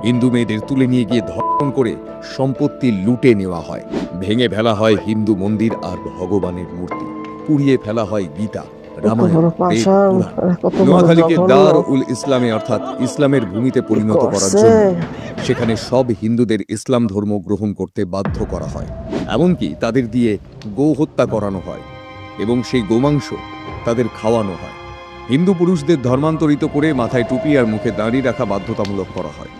হিন্দু মেয়েদের তুলে নিয়ে গিয়ে ধর্ষণ করে সম্পত্তি লুটে নেওয়া হয়, ভেঙে ফেলা হয় হিন্দু মন্দির আর ভগবানের মূর্তি, পুড়িয়ে ফেলা হয় গীতা, রামায়ণ, বেদ, পুরাণ। নোয়াখালীকে দার উল ইসলামে অর্থাৎ ইসলামের ভূমিতে পরিণত করার জন্য সেখানে সব হিন্দুদের ইসলাম ধর্ম গ্রহণ করতে বাধ্য করা হয়, এমনকি তাদের দিয়ে গো হত্যা করানো হয় এবং সেই গোমাংস তাদের খাওয়ানো হয়। হিন্দু পুরুষদের ধর্মান্তরিত করে মাথায় টুপি আর মুখে দাঁড়িয়ে রাখা বাধ্যতামূলক করা হয়।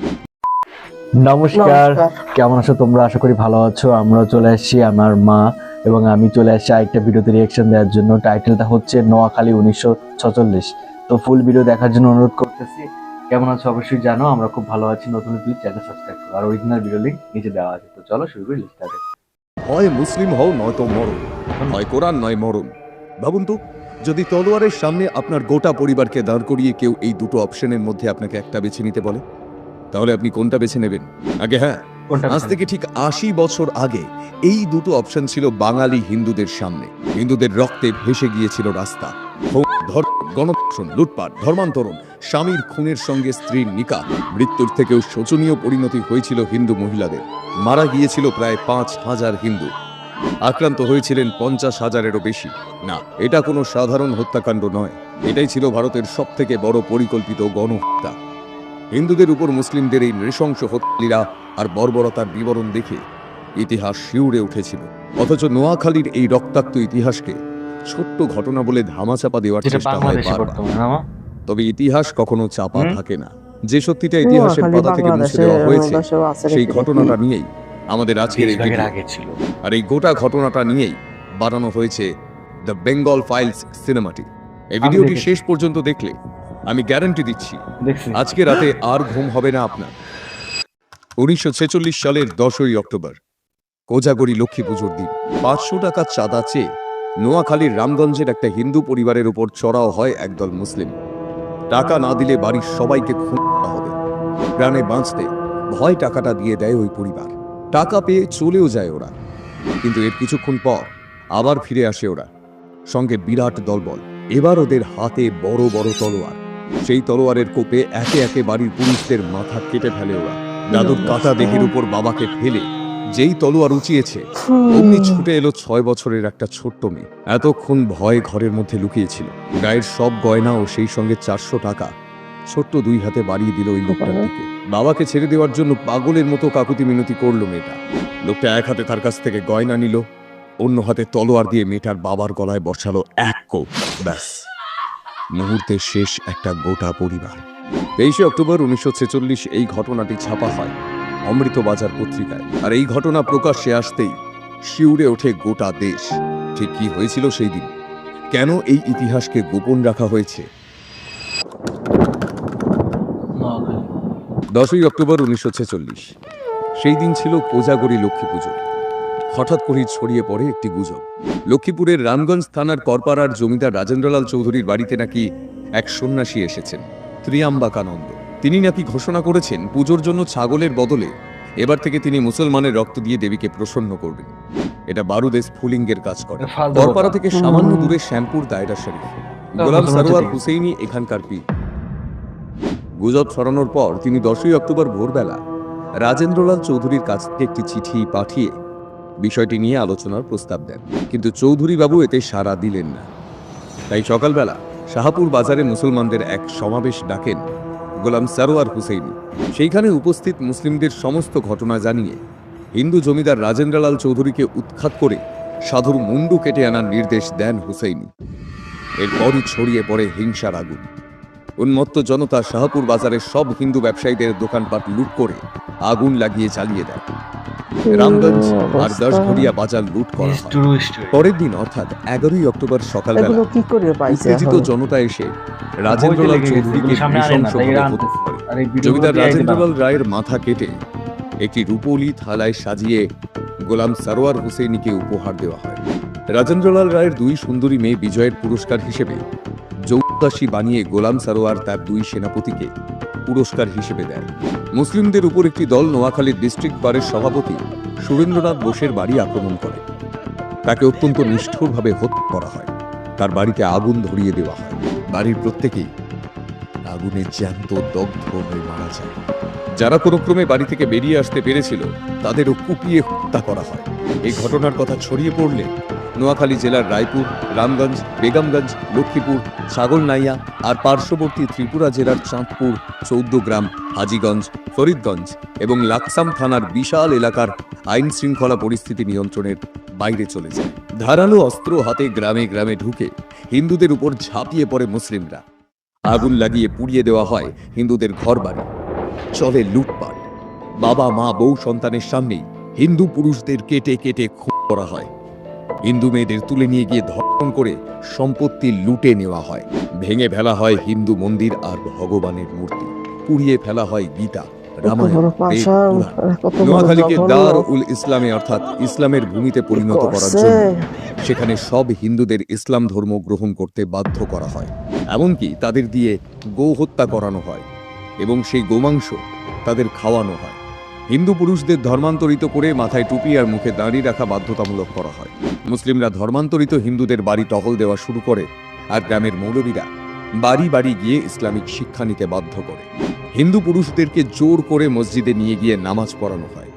নমস্কার, কেমন আছো তোমরা? আশা করি ভালো আছো। আমরা চলে আসছি, আমার মা এবং আমি চলে আসছি আরেকটা ভিডিওতে রিয়াকশন দেওয়ার জন্য। টাইটেলটা হচ্ছে নোয়াখালী 1946। তো ফুল ভিডিও দেখার জন্য অনুরোধ করতেছি। কেমন আছো অবশ্যই জানো, আমরা খুব ভালো আছি। নতুন প্লিজ চ্যানেল সাবস্ক্রাইব করো, আর অরিজিনাল ভিডিও লিংক নিচে দেওয়া আছে। তো চলো শুরু করি। হয় মুসলিম হও নয়তো মরণ, হয় কোরআন নয় মরণ। ভাবুন তো, যদি তলোয়ারের সামনে আপনার গোটা পরিবারকে দাঁড় করিয়ে কেউ এই দুটো অপশনের মধ্যে আপনাকে একটা বেছে নিতে বলে, তাহলে আপনি কোনটা বেছে নেবেন? আগে হ্যাঁ, আজ থেকে ঠিক ৮০ বছর আগে এই দুটো অপশন ছিল বাঙালি হিন্দুদের সামনে। হিন্দুদের রক্তে ভেসে গিয়েছিল রাস্তা, গণধর্ষণ, লুটপাট, ধর্মান্তরণ, স্বামীর খুনের সঙ্গে স্ত্রীর নিকাহ, মৃত্যুর থেকেও শোচনীয় পরিণতি হয়েছিল হিন্দু মহিলাদের। মারা গিয়েছিল প্রায় ৫,০০০ হিন্দু, আক্রান্ত হয়েছিলেন ৫০,০০০-এরও বেশি। না, এটা কোনো সাধারণ হত্যাকাণ্ড নয়, এটাই ছিল ভারতের সবথেকে বড় পরিকল্পিত গণহত্যা। হিন্দুদের উপর মুসলিমদের এই নৃশংস হত্যালীলা আর বর্বরতার বিবরণ দেখে ইতিহাস শিউরে উঠেছিল। অথচ নোয়াখালীর এই রক্তাক্ত ইতিহাসকে ছোট্ট ঘটনা বলে ধামাচাপা দেওয়ার চেষ্টা হয় বারবার। তবে ইতিহাস কখনো চাপা থাকে না। যে সত্যিটা ইতিহাসের পাতা থেকে মুছে দেওয়া হয়েছে, সেই ঘটনাটা নিয়েই আমাদের আজকের এই ভিডিও। আর এই গোটা ঘটনাটা নিয়েই বানানো হয়েছে দ্য বেঙ্গল ফাইলস সিনেমাটি। এই ভিডিওটি শেষ পর্যন্ত দেখলে আমি গ্যারান্টি দিচ্ছি আজকে রাতে আর ঘুম হবে না আপনার। 1946 সালের 10ই অক্টোবর, কোজাগরী লক্ষ্মী পুজোর দিন। 500 টাকা চাঁদা চেয়ে নোয়াখালীর রামগঞ্জের একটা হিন্দু পরিবারের উপর চড়াও হয় একদল মুসলিম। টাকা না দিলে বাড়ির সবাইকে খুন করা হবে। প্রাণে বাঁচতে ভয় টাকাটা দিয়ে দেয় ওই পরিবার। টাকা পেয়ে চলেও যায় ওরা, কিন্তু এর কিছুক্ষণ পর আবার ফিরে আসে ওরা, সঙ্গে বিরাট দলবল। এবার ওদের হাতে বড় বড় তলোয়ার। সেই তলোয়ারের কোপে একে একে বাড়ির পুরুষদের মাথা কেটে ফেলে ওরা। দাদুর কাটা দেহের উপর বাবাকে ফেলে যেই তলোয়ার উঁচিয়েছে, অমনি ছুটে এলো 6 বছরের একটা ছোট্ট মেয়ে। এতক্ষণ ভয় ঘরের মধ্যে লুকিয়েছিল। গায়ের সব গয়না ও সেই সঙ্গে 400 টাকা ছোট্ট 2 হাতে বাড়িয়ে দিল ওই লোকটার দিকে। বাবাকে ছেড়ে দেওয়ার জন্য পাগলের মতো কাকুতি মিনতি করলো মেয়েটা। লোকটা এক হাতে তার কাছ থেকে গয়না নিল, অন্য হাতে তলোয়ার দিয়ে মেয়েটার বাবার গলায় বসালো এক কোপ। ব্যাস, মুহূর্তে শেষ একটা গোটা পরিবার। 23 অক্টোবর 1946 এই ঘটনাটি ছাপা হয় অমৃতবাজার পত্রিকায়। আর এই ঘটনা প্রকাশ্যে আসতেই শিউরে ওঠে গোটা দেশ। ঠিক কি হয়েছিল সেই দিন? কেন এই ইতিহাসকে গোপন রাখা হয়েছে? 10ই অক্টোবর 1946, সেই দিন ছিল কোজাগরী লক্ষ্মী পুজো। হঠাৎ করেই ছড়িয়ে পড়ে একটি গুজব। লক্ষ্মীপুরের রামগঞ্জ থানার করপাড়ার জমিদার রাজেন্দ্রলাল চৌধুরীর বাড়িতে নাকি এক সন্ন্যাসী এসেছেন, ত্রিয়াম্বাকানন্দ। তিনি নাকি ঘোষণা করেছেন পুজোর জন্য ছাগলের বদলে এবার থেকে তিনি মুসলমানের রক্ত দিয়ে দেবীকে প্রসন্ন করবেন। এটা বারুদে স্ফুলিঙ্গের কাজ করে। করপাড়া থেকে সামান্য দূরে শ্যামপুর দায়রা শরীফ। গোলাম সারোয়ার হুসেইনি এখানকার পীর। গুজব ছড়ানোর পর তিনি 10ই অক্টোবর ভোরবেলা রাজেন্দ্রলাল চৌধুরীর কাছ থেকে একটি চিঠি পাঠিয়ে বিষয়টি নিয়ে আলোচনার প্রস্তাব দেন, কিন্তু চৌধুরী বাবু এতে সাড়া দিলেন না। তাই সকালবেলা শাহপুর বাজারে মুসলমানদের এক সমাবেশ ডাকেন গোলাম সারোয়ার হুসেইনি। সেইখানে উপস্থিত মুসলিমদের সমস্ত ঘটনা জানিয়ে হিন্দু জমিদার রাজেন্দ্রলাল চৌধুরীকে উৎখাত করে সাধুর মুন্ডু কেটে আনার নির্দেশ দেন হুসেইনি। এরপরই ছড়িয়ে পড়ে হিংসার আগুন। উন্মত্ত জনতা শাহপুর বাজারের সব হিন্দু ব্যবসায়ীদের দোকানপাট লুট করে আগুন লাগিয়ে চালিয়ে দেয়। রামগঞ্জ আর 10 ঘড়িয়া বাজার লুট করা হয়। পরের দিন অর্থাৎ 11ই অক্টোবর সকালবেলা উত্তেজিত জনতা এসে রাজেন্দ্রলাল চৌধুরীকে নৃশংসভাবে হত্যা করে। জমিদার রাজেন্দ্রলাল রায়ের মাথা কেটে একটি রূপোলি থালায় সাজিয়ে গোলাম সারোয়ার হুসেইনিকে উপহার দেওয়া হয়। রাজেন্দ্রলাল রায়ের 2 সুন্দরী মেয়ে বিজয়ের পুরস্কার হিসেবে যৌদাসী বানিয়ে গোলাম সারোয়ার তার 2 সেনাপতিকে পুরস্কার হিসেবে দেয়। মুসলিমদের উপর একটি দল নোয়াখালীর ডিস্ট্রিক্ট বারের সভাপতি সুরেন্দ্রনাথ বোসের বাড়ি আক্রমণ করে। তাকে অত্যন্ত নিষ্ঠুরভাবে হত্যা করা হয়। তার বাড়িতে আগুন ধরিয়ে দেওয়া হয়। বাড়ির প্রত্যেকেই আগুনে জ্যান্ত দগ্ধ হয়ে মারা যায়। যারা কোনো ক্রমে বাড়ি থেকে বেরিয়ে আসতে পেরেছিল তাদেরও কুপিয়ে হত্যা করা হয়। এই ঘটনার কথা ছড়িয়ে পড়লে নোয়াখালী জেলার রায়পুর, রামগঞ্জ, বেগমগঞ্জ, লক্ষ্মীপুর, ছাগলনাইয়া আর পার্শ্ববর্তী ত্রিপুরা জেলার চাঁদপুর, চৌদ্দগ্রাম, হাজীগঞ্জ, ফরিদগঞ্জ এবং লাকসাম থানার বিশাল এলাকার আইন শৃঙ্খলা পরিস্থিতি নিয়ন্ত্রণের বাইরে চলে যায়। ধারালো অস্ত্র হাতে গ্রামে গ্রামে ঢুকে হিন্দুদের উপর ঝাঁপিয়ে পড়ে মুসলিমরা। আগুন লাগিয়ে পুড়িয়ে দেওয়া হয় হিন্দুদের ঘরবাড়ি। চলে লুটপাট। বাবা, মা, বউ, সন্তানের সামনেই হিন্দু পুরুষদের কেটে কেটে খুন করা হয়। হিন্দু মেয়েদের তুলে নিয়ে গিয়ে ধর্ষণ করে সম্পত্তি লুটে নেওয়া হয়। ভেঙে ফেলা হয় হিন্দু মন্দির আর ভগবানের মূর্তি। পুড়িয়ে ফেলা হয় গীতা, রামায়ণ, বেদ, পুরাণ। নোয়াখালীকে দার উল ইসলামে অর্থাৎ ইসলামের ভূমিতে পরিণত করার জন্য সেখানে সব হিন্দুদের ইসলাম ধর্ম গ্রহণ করতে বাধ্য করা হয়। এমনকি তাদের দিয়ে গো হত্যা করানো হয় এবং সেই গোমাংস তাদের খাওয়ানো হয়। হিন্দু পুরুষদের ধর্মান্তরিত করে মাথায় টুপি আর মুখে দাঁড়ি রাখা বাধ্যতামূলক করা হয়। মুসলিমরা ধর্মান্তরিত হিন্দুদের বাড়ি টহল দেওয়া শুরু করে আর গ্রামের মৌলবীরা বাড়ি বাড়ি গিয়ে ইসলামিক শিক্ষা নিতে বাধ্য করে। হিন্দু পুরুষদেরকে জোর করে মসজিদে নিয়ে গিয়ে নামাজ পড়ানো হয়।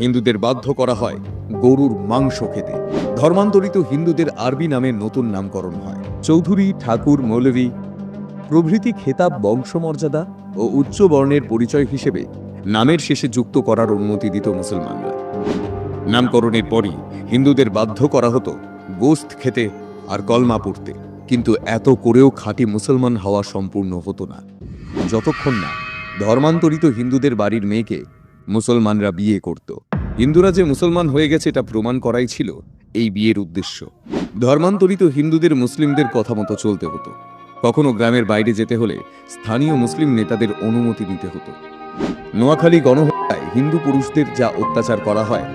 হিন্দুদের বাধ্য করা হয় গরুর মাংস খেতে। ধর্মান্তরিত হিন্দুদের আরবি নামে নতুন নামকরণ হয়। চৌধুরী, ঠাকুর, মৌলভী প্রভৃতি খেতাব বংশমর্যাদা ও উচ্চ বর্ণের পরিচয় হিসেবে নামের শেষে যুক্ত করার অনুমতি দিত মুসলমানরা। নামকরণের পরই হিন্দুদের বাধ্য করা হতো গোশত খেতে আর কলমা পড়তে। কিন্তু এত করেও খাঁটি মুসলমান হওয়া সম্পূর্ণ হতো না যতক্ষণ না ধর্মান্তরিত হিন্দুদের বাড়ির মেয়েকে মুসলমানরা বিয়ে করত। হিন্দুরা যে মুসলমান হয়ে গেছে এটা প্রমাণ করাই ছিল এই বিয়ের উদ্দেশ্য। ধর্মান্তরিত হিন্দুদের মুসলিমদের কথা মতো চলতে হতো। কখনো গ্রামের বাইরে যেতে হলে স্থানীয় মুসলিম নেতাদের অনুমতি নিতে হতো। নোয়াখালী গণহত্যায় হিন্দু পুরুষদের যা অত্যাচার করা হয়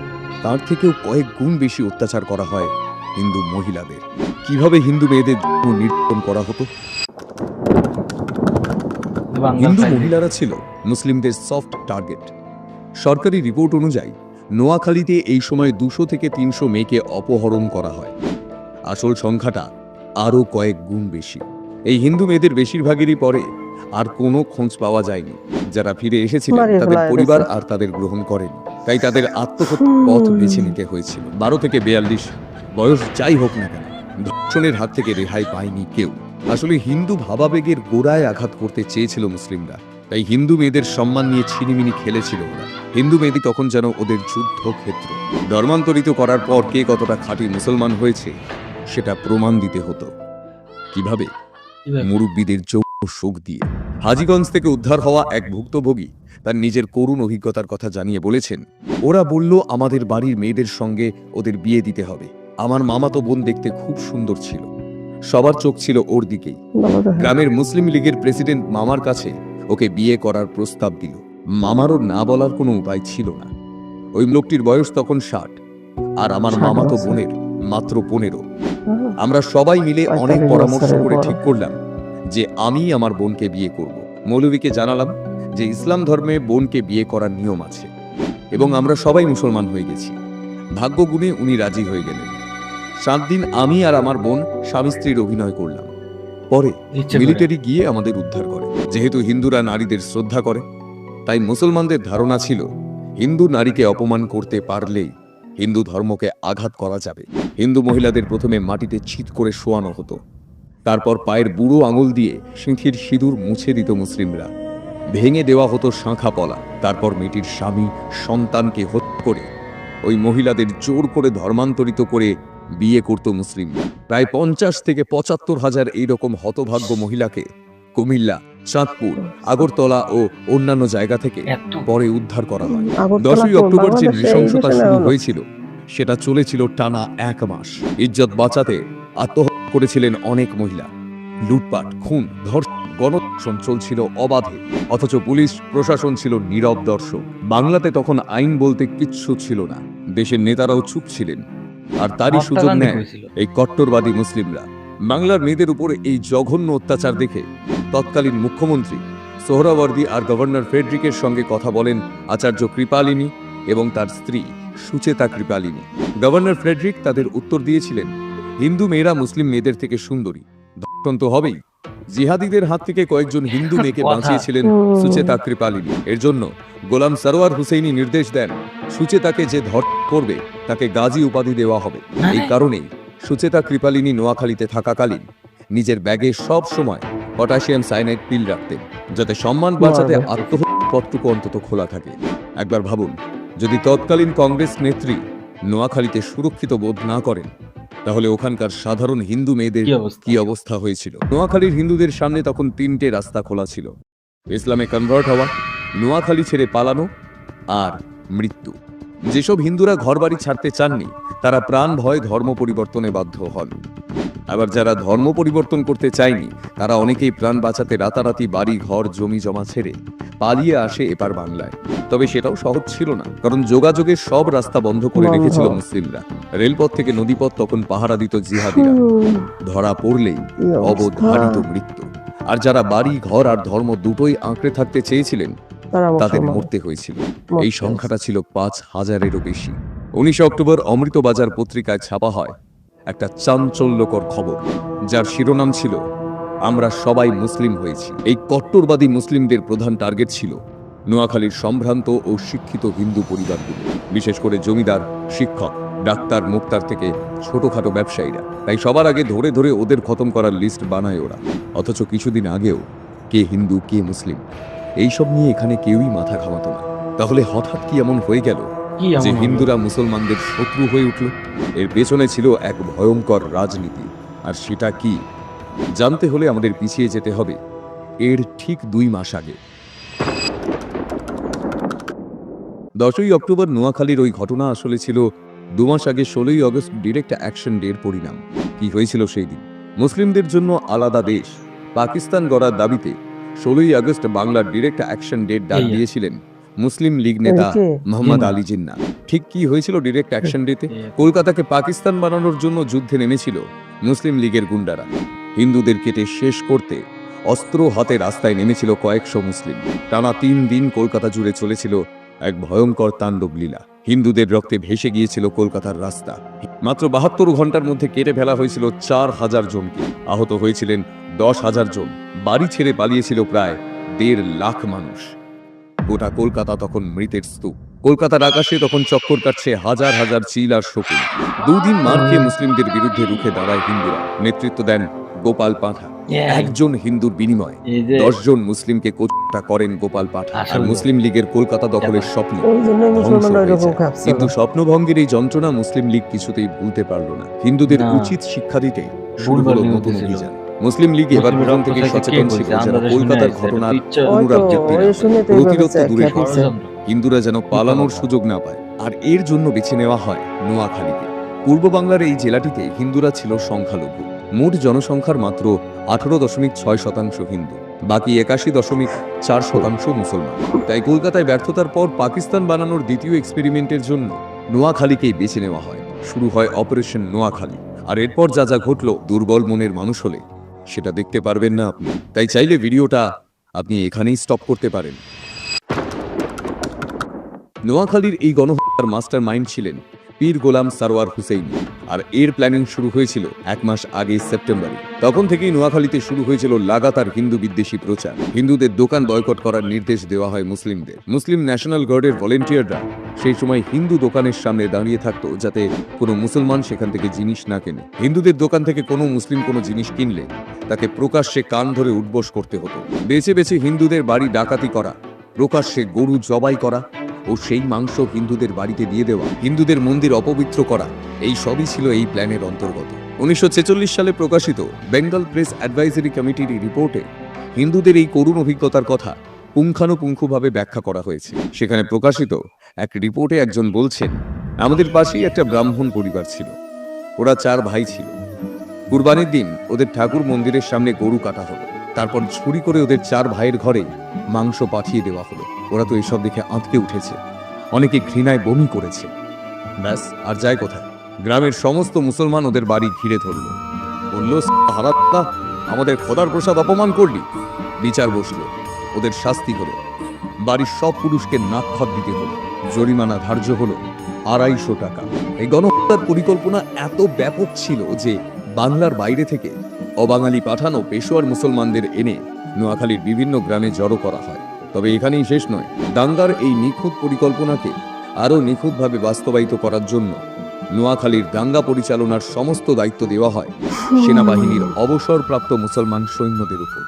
তার থেকেও কয়েক গুণ বেশি অত্যাচার করা হয় হিন্দু মহিলাদের। কিভাবে হিন্দু মেয়েদের নির্যাতন করা হতো? হিন্দু মহিলারা ছিল মুসলিমদের সফট টার্গেট। সরকারি রিপোর্ট অনুযায়ী নোয়াখালীতে এই সময় 200 থেকে 300 মেয়েকে অপহরণ করা হয়। আসল সংখ্যাটা আরও কয়েক গুণ বেশি। এই হিন্দু মেয়েদের বেশিরভাগেরই পরে আর কোনো খোঁজ পাওয়া যায়নি। যারা ফিরে এসেছিলেন তাদের পরিবার আর তাদের গ্রহণ করেনি, তাই তাদের আত্মহত্যার পথ বেছে নিতে হয়েছিল। 12 থেকে 42 বয়স যাই হোক না কেন, ধর্ষণের হাত থেকে রেহাই পায়নি কেউ। আসলে হিন্দু ভাবাবেগের গোড়ায় আঘাত করতে চেয়েছিল মুসলিমরা, তাই হিন্দু মেয়েদের সম্মান নিয়ে ছিনিমিনি খেলেছিল ওরা। হিন্দু মেয়েদি তখন যেন ওদের যুদ্ধক্ষেত্র। ধর্মান্তরিত করার পর কে কতটা খাঁটি মুসলমান হয়েছে সেটা প্রমাণ দিতে হতো। কিভাবে? মুরব্বীদের চোখ শোক দিয়ে। হাজীগঞ্জ থেকে উদ্ধার হওয়া এক ভুক্তভোগী তার নিজের করুণ অভিজ্ঞতার কথা জানিয়ে বলেছেন, ওরা বলল আমাদের বাড়ির মেয়েদের সঙ্গে ওদের বিয়ে দিতে হবে। আমার মামাতো বোন দেখতে খুব সুন্দর ছিল, সবার চোখ ছিল ওর দিকেই। গ্রামের মুসলিম লীগের প্রেসিডেন্ট মামার কাছে ওকে বিয়ে করার প্রস্তাব দিল। মামারও না বলার কোনো উপায় ছিল না। ওই লোকটির বয়স তখন 60 আর আমার মামাতো বোনের মাত্র 15। আমরা সবাই মিলে অনেক পরামর্শ করে ঠিক করলাম যে আমি আমার বোনকে বিয়ে করব। মৌলভীকে জানালাম যে ইসলাম ধর্মে বোনকে বিয়ে করার নিয়ম আছে এবং আমরা সবাই মুসলমান হয়ে গেছি। ভাগ্যগুণে উনি রাজি হয়ে গেলেন। 7 দিন আমি আর আমার বোন স্বামী স্ত্রীর অভিনয় করলাম। পরে মিলিটারি গিয়ে আমাদের উদ্ধার করে। যেহেতু হিন্দুরা নারীদের শ্রদ্ধা করে, তাই মুসলমানদের ধারণা ছিল হিন্দু নারীকে অপমান করতে পারলেই হিন্দু ধর্মকে আঘাত করা যাবে। হিন্দু মহিলাদের প্রথমে মাটিতে চিৎ করে শোয়ানো হতো, তারপর পায়ের বুড়ো আঙুল দিয়ে সিঁথির সিঁদুর মুছে দিত মুসলিমরা। ভেঙে দেওয়া হতো শাঁখা পলা। তারপর মেয়েটির স্বামী সন্তানকে হত্যা করে ওই মহিলাদের জোর করে ধর্মান্তরিত করে বিয়ে করত মুসলিম। প্রায় 50 থেকে 75 হাজার এইরকম হতভাগ্য মহিলাকে কুমিল্লা, চাঁদপুর, আগরতলা ও অন্যান্য জায়গা থেকে পরে উদ্ধার করা হয়। 10ই অক্টোবর যে নৃশংসতা শুরু হয়েছিল সেটা চলেছিল টানা 1 মাস। ইজ্জত বাঁচাতে আত্মহত্যা করেছিলেন অনেক মহিলা। লুটপাট, খুন, ধর্ষণ, গণধর্ষণ চলছিল অবাধে, অথচ পুলিশ প্রশাসন ছিল নীরব দর্শক। বাংলাতে তখন আইন বলতে কিচ্ছু ছিল না। দেশের নেতারাও চুপ ছিলেন, আর তারই সুযোগ নেয় এই কট্টরবাদী মুসলিমরা। বাংলার মেয়েদের উপরে এই জঘন্য অত্যাচার দেখে তৎকালীন মুখ্যমন্ত্রী সোহরাওয়ার্দী আর গভর্নর ফ্রেডরিকের সঙ্গে কথা বলেন আচার্য কৃপালিনী এবং তার স্ত্রী সুচেতা কৃপালিনী। গভর্নর ফ্রেডরিক তাদের উত্তর দিয়েছিলেন, হিন্দু মেয়েরা মুসলিম মেয়েদের থেকে সুন্দরী, ধর্ষণ তো হবেই, জিহাদিদের হাত থেকে কয়েকজন হিন্দু মেয়েকে কথা। বাঁচিয়েছিলেন সুচেতা কৃপালিনী। এর জন্য গোলাম সরোয়ার হুসেইনি নির্দেশ দেন, সুচেতাকে যে ধর্ষণ করবে তাকে গাজী উপাধি দেওয়া হবে। এই কারণেই সুচেতা কৃপালিনী নোয়াখালীতে থাকাকালীন নিজের ব্যাগে সব সময় পটাশিয়াম সায়ানাইড পিল রাখতেন, যাতে সম্মান বাঁচাতে আত্মহত্যা পথটুকু অন্তত খোলা থাকে। একবার ভাবুন, যদি তৎকালীন কংগ্রেস নেত্রী নোয়াখালীতে সুরক্ষিত বোধ না করেন, তাহলে ওখানকার সাধারণ হিন্দু মেয়েদের কি অবস্থা? কি অবস্থা হয়েছিল। নোয়াখালীর হিন্দুদের সামনে তখন তিনটে রাস্তা খোলা ছিল: ইসলামে কনভার্ট হওয়া, নোয়াখালী ছেড়ে পালানো, আর মৃত্যু। যেসব হিন্দুরা ঘরবাড়ি ছাড়তে চাননি, তারা প্রাণ ভয় ধর্ম পরিবর্তনে বাধ্য হন। আবার যারা ধর্ম পরিবর্তন করতে চায়নি, তারা অনেকেই প্রাণ বাঁচাতে রাতারাতি বাড়ি ঘর জমি জমা ছেড়ে পালিয়ে আসে এপার বাংলায়। তবে সেটাও সহজ ছিল না, কারণ যোগাযোগের সব রাস্তা বন্ধ করে রেখেছিল মুসলিমরা। রেলপথ থেকে নদীপথ তখন পাহারা দিত জিহাদিরা। ধরা পড়লেই অবধারিত মৃত্যু। আর যারা বাড়ি ঘর আর ধর্ম দুটোই আঁকড়ে থাকতে চেয়েছিলেন, তাদের মরতে হয়েছিল। এই সংখ্যাটা ছিল 5,000-এরও বেশি। 19 অক্টোবর অমৃতবাজার পত্রিকায় ছাপা হয় একটা চাঞ্চল্যকর খবর, যার শিরোনাম ছিল, আমরা সবাই মুসলিম হয়েছি। এই কট্টরবাদী মুসলিমদের প্রধান টার্গেট ছিল নোয়াখালীর সম্ভ্রান্ত ও শিক্ষিত হিন্দু পরিবারগুলো, বিশেষ করে জমিদার, শিক্ষক, ডাক্তার, মুক্তার থেকে ছোটখাটো ব্যবসায়ীরা। তাই সবার আগে ধরে ধরে ওদের খতম করার লিস্ট বানায় ওরা। অথচ কিছুদিন আগেও কে হিন্দু কে মুসলিম এইসব নিয়ে এখানে কেউই মাথা ঘামাতো না। তাহলে হঠাৎ কি এমন হয়ে গেল যে হিন্দুরা মুসলমানদের শত্রু হয়ে উঠল? এর পেছনে ছিল এক ভয়ঙ্কর রাজনীতি। আর সেটা কি জানতে হলে আমাদের পিছিয়ে যেতে হবে এর ঠিক 2 মাস আগে। 10ই অক্টোবর নোয়াখালীর ওই ঘটনা আসলে ছিল 2 মাস আগে 16ই আগস্ট ডিরেক্ট অ্যাকশন ডের পরিণাম। কি হয়েছিল সেই দিন? মুসলিমদের জন্য আলাদা দেশ পাকিস্তান গড়ার দাবিতে 16ই আগস্ট বাংলার ডিরেক্ট অ্যাকশন ডের ডাক দিয়েছিলেন মুসলিম লীগ নেতা মোহাম্মদ আলী জিন্নাহ। ঠিক কি হয়েছিল ডিরেক্ট অ্যাকশন ডেতে? কলকাতাকে পাকিস্তান বানানোর জন্য যুদ্ধে নেমেছিল মুসলিম লীগের গুন্ডারা। হিন্দুদের কেটে শেষ করতে অস্ত্র হাতে রাস্তায় নেমেছিল কয়েকশো মুসলিম। টানা 3 দিন কলকাতা জুড়ে চলেছিল এক ভয়ঙ্কর তাণ্ডব লীলা। হিন্দুদের রক্তে ভেসে গিয়েছিল কলকাতার রাস্তা। মাত্র 72 ঘন্টার মধ্যে কেটে ফেলা হয়েছিল 4,000 জনকে। আহত হয়েছিলেন 10,000 জন। বাড়ি ছেড়ে পালিয়েছিল প্রায় 1.5 লাখ মানুষ। গোটা কলকাতা তখন মৃতের স্তূপ। কলকাতার আকাশে তখন চক্কর কাটছে হাজার হাজার চিল আর শকুন। 2 দিন মার খেয়ে মুসলিমদের বিরুদ্ধে রুখে দাঁড়ায় হিন্দুরা। নেতৃত্ব দেন গোপাল পাঠা। একজন হিন্দুর বিনিময়ে 10 জন মুসলিমকে কোটা করেন গোপাল পাঠা। আর মুসলিম লীগের কলকাতা দখলের স্বপ্ন ধ্বংস হয়ে যায়। কিন্তু স্বপ্নভঙ্গের এই যন্ত্রণা মুসলিম লীগ কিছুতেই ভুলতে পারল না। হিন্দুদের উচিত শিক্ষা দিতে শুরু হলো নতুন অভিযান। মুসলিম লীগ এবার প্রথম থেকে সচেতন ছিল, যারা কলকাতার ঘটনার পুনরাবৃত্তি না হয়, প্রতিরোধ তো দূরে থাক, হিন্দুরা যেন পালানোর সুযোগ না পায়। আর এর জন্য বেছে নেওয়া হয় নোয়াখালীকে। পূর্ব বাংলার এই জেলাটিতে হিন্দুরা ছিল সংখ্যালঘু। মোট জনসংখ্যার মাত্র 18.6% হিন্দু, বাকি 81.4% মুসলমান। তাই কলকাতায় ব্যর্থতার পর পাকিস্তান বানানোর দ্বিতীয় এক্সপেরিমেন্টের জন্য নোয়াখালীকেই বেছে নেওয়া হয়। শুরু হয় অপারেশন নোয়াখালী। আর এরপর যা যা ঘটলো, দুর্বল মনের মানুষ হলে সেটা দেখতে পারবেন না আপনি। তাই চাইলে ভিডিওটা আপনি এখানেই স্টপ করতে পারেন। নোয়াখালীর এই গণহত্যার মাস্টার মাইন্ড ছিলেন পীর গোলাম সরোয়ার হুসেইনি। আর এর প্ল্যানিং শুরু হয়েছিল 1 মাস আগে সেপ্টেম্বরে। তখন থেকেই নোয়াখালীতে শুরু হয়েছিল লাগাতার হিন্দু বিদ্বেষী প্রচার। হিন্দুদের দোকান বয়কট করার নির্দেশ দেওয়া হয় মুসলিমদের। মুসলিম ন্যাশনাল গার্ডের ভলেন্টিয়াররা সেই সময় হিন্দু দোকানের সামনে দাঁড়িয়ে থাকতো, যাতে কোনো মুসলমান সেখান থেকে জিনিস না কেনে। হিন্দুদের দোকান থেকে কোনো মুসলিম কোনো জিনিস কিনলে তাকে প্রকাশ্যে কান ধরে উঠবোস করতে হতো। বেছে বেছে হিন্দুদের বাড়ি ডাকাতি করা, প্রকাশ্যে গরু জবাই করা ও সেই মাংস হিন্দুদের বাড়িতে দিয়ে দেওয়া, হিন্দুদের মন্দির অপবিত্র করা, এই সবই ছিল এই প্ল্যানের অন্তর্গত। 1946 সালে প্রকাশিত বেঙ্গল প্রেস অ্যাডভাইজারি কমিটির রিপোর্টে হিন্দুদের এই করুণ অভিজ্ঞতার কথা পুঙ্খানুপুঙ্খভাবে ব্যাখ্যা করা হয়েছে। সেখানে প্রকাশিত এক রিপোর্টে একজন বলছেন, আমাদের পাশেই একটা ব্রাহ্মণ পরিবার ছিল। ওরা 4 ভাই ছিল। কুরবানির দিন ওদের ঠাকুর মন্দিরের সামনে গরু কাটা হলো। তারপর ছুরি করে ওদের 4 ভাইয়ের ঘরে মাংস পাঠিয়ে দেওয়া হলো। ওরা তো এসব দেখে আঁতকে উঠেছে, অনেকে ঘৃণায় বমি করেছে। ব্যাস, আর যায় কোথায়? গ্রামের সমস্ত মুসলমান ওদের বাড়ি ঘিরে ধরল, বলল, হারাত্তা, আমাদের খোদার প্রসাদ অপমান করলি। বিচার বসলো, ওদের শাস্তি হলো। বাড়ির সব পুরুষকে নাকখত দিতে হলো। জরিমানা ধার্য হলো 250 টাকা। এই গণহত্যার পরিকল্পনা এত ব্যাপক ছিল যে বাংলার বাইরে থেকে অবাঙালি পাঠান ও পেশোয়ার মুসলমানদের এনে নোয়াখালীর বিভিন্ন গ্রামে জড়ো করা হয়। তবে এখানেই শেষ নয়, দাঙ্গার এই নিখুঁত পরিকল্পনাকে আরও নিখুঁতভাবে বাস্তবায়িত করার জন্য নোয়াখালীর দাঙ্গা পরিচালনার সমস্ত দায়িত্ব দেওয়া হয় সেনাবাহিনীর অবসরপ্রাপ্ত মুসলমান সৈন্যদের উপর।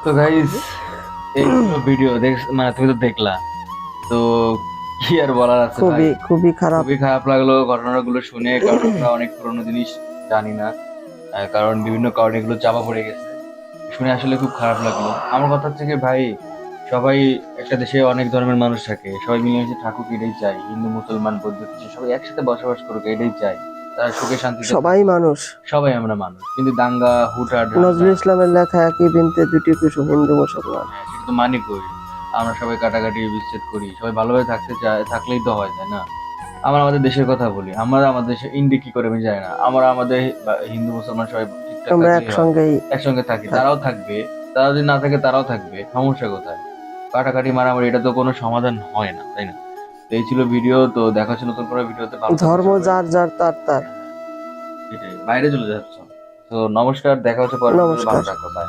তো গাইস, এই ভিডিও মানে তুমি তো দেখলা, তো কি আর বলার আছে ভাই? খুবই খারাপ। খুবই খারাপ লাগলো ঘটনাগুলো শুনে, কারণ আমরা অনেক পুরোনো জিনিস জানি না, কারণ বিভিন্ন কারণে এগুলো চাপা পড়ে গেছে। শুনে আসলে খুব খারাপ লাগলো। আমার কথা হচ্ছে কি ভাই, সবাই একটা দেশে অনেক ধর্মের মানুষ থাকে, সবাই মিলেমিশে থাকুক এটাই চাই। হিন্দু মুসলমান বৌদ্ধ খ্রিস্টান সবাই একসাথে বসবাস করুক এটাই চাই। তারা সুখে শান্তিতে সবাই মানুষ, সবাই আমরা মানুষ, কিন্তু দাঙ্গা হুটহাট নজরুল ইসলামের লেখা একই বৃন্তে দুটি কুসুম, হিন্দু মুসলমান। সেটা তো মানি করি। আমরা সবাই কাটাকাটি বিচ্ছেদ করি, সবাই ভালোভাবে থাকতে চায়, থাকলেই তো হয়, তাই না? আমরা আমাদের দেশের কথা বলি, আমরা আমাদের দেশে ইন্ডিয়া কি করে আমি জানি না, আমরা আমাদের হিন্দু মুসলমান সবাই ঠিকঠাক আমরা থাকলেই হয়। একসঙ্গে থাকি, তারাও থাকবে, তারা যদি না থাকে তারাও থাকবে, সমস্যা কোথায়? কাটাকাটি মারামারি এটা তো কোনো সমাধান হয় না, তাই না? তো এই ছিল ভিডিও, তো দেখা হচ্ছে নতুন কোনো ভিডিওতে। ধর্ম যার যার তার তার। এটাই, বাইরে চলে যাচ্ছ। তো নমস্কার, দেখা হচ্ছে পরে। নমস্কার। ভালো থাকো, বাই।